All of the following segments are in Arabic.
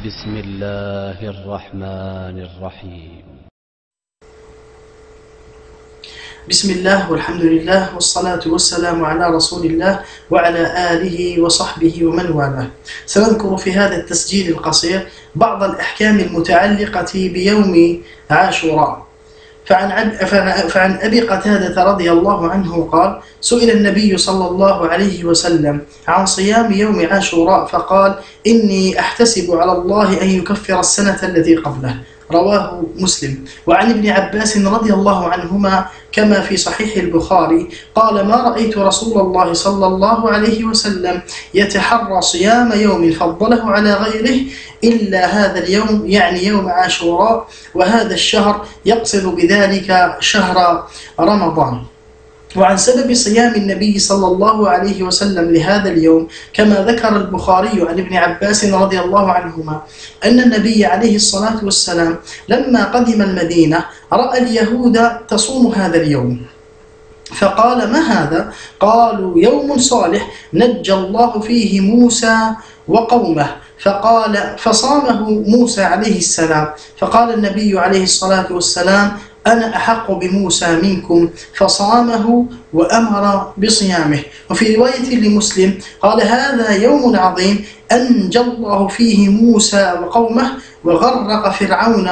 بسم الله الرحمن الرحيم. بسم الله والحمد لله والصلاة والسلام على رسول الله وعلى آله وصحبه ومن والاه. سنذكر في هذا التسجيل القصير بعض الأحكام المتعلقة بيوم عاشوراء. فعن أبي قتادة رضي الله عنه قال: سئل النبي صلى الله عليه وسلم عن صيام يوم عاشوراء فقال: إني أحتسب على الله أن يكفر السنة التي قبله. رواه مسلم. وعن ابن عباس رضي الله عنهما كما في صحيح البخاري قال: ما رأيت رسول الله صلى الله عليه وسلم يتحرى صيام يوم فضله على غيره إلا هذا اليوم، يعني يوم عاشوراء، وهذا الشهر يقصد بذلك شهر رمضان. وعن سبب صيام النبي صلى الله عليه وسلم لهذا اليوم كما ذكر البخاري عن ابن عباس رضي الله عنهما أن النبي عليه الصلاة والسلام لما قدم المدينة رأى اليهود تصوم هذا اليوم فقال: ما هذا؟ قالوا: يوم صالح نجى الله فيه موسى وقومه. فصامه موسى عليه السلام. فقال النبي عليه الصلاة والسلام: أنا أحق بموسى منكم، فصامه وأمر بصيامه. وفي رواية لمسلم قال: هذا يوم عظيم أنجى الله فيه موسى وقومه وغرق فرعون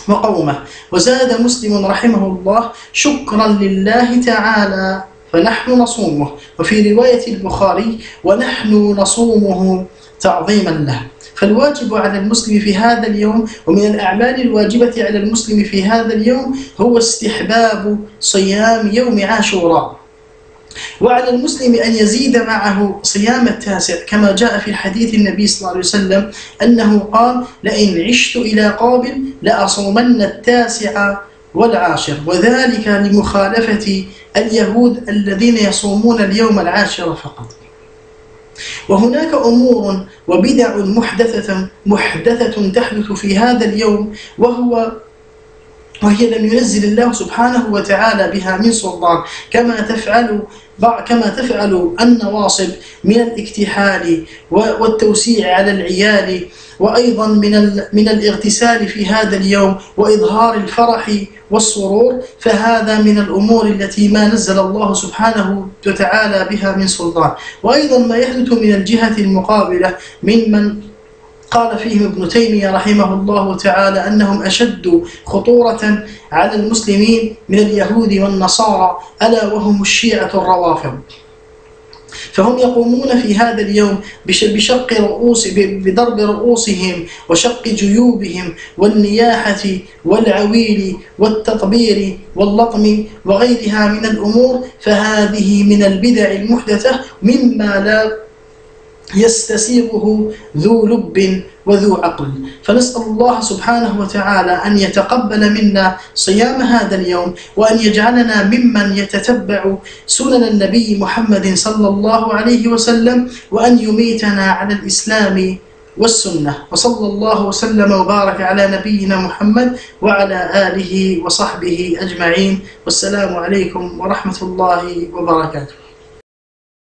وقومه. وزاد مسلم رحمه الله: شكرا لله تعالى فنحن نصومه. وفي رواية البخاري: ونحن نصومه تعظيما له. فالواجب على المسلم في هذا اليوم ومن الأعمال الواجبة على المسلم في هذا اليوم هو استحباب صيام يوم عاشوراء. وعلى المسلم أن يزيد معه صيام التاسع كما جاء في حديث النبي صلى الله عليه وسلم أنه قال: لئن عشت إلى قابل لأصومن التاسع والعاشر، وذلك لمخالفة اليهود الذين يصومون اليوم العاشر فقط. وهناك أمور وبدع محدثة تحدث في هذا اليوم وهي لم ينزل الله سبحانه وتعالى بها من سلطان، كما تفعل النواصب من الاكتحال والتوسيع على العيال، وأيضا من الاغتسال في هذا اليوم وإظهار الفرح والسرور. فهذا من الأمور التي ما نزل الله سبحانه وتعالى بها من سلطان. وأيضا ما يحدث من الجهة المقابلة ممن قال فيهم ابن تيمية رحمه الله تعالى أنهم أشد خطورة على المسلمين من اليهود والنصارى، ألا وهم الشيعة الروافض. فهم يقومون في هذا اليوم بضرب رؤوسهم وشق جيوبهم والنياحة والعويل والتطبير واللطم وغيرها من الأمور، فهذه من البدع المحدثة مما لا يستسيغه ذو لب وذو عقل. فنسأل الله سبحانه وتعالى أن يتقبل منا صيام هذا اليوم، وأن يجعلنا ممن يتتبع سنن النبي محمد صلى الله عليه وسلم، وأن يميتنا على الإسلام والسنة. وصلى الله وسلم وبارك على نبينا محمد وعلى آله وصحبه أجمعين. والسلام عليكم ورحمة الله وبركاته.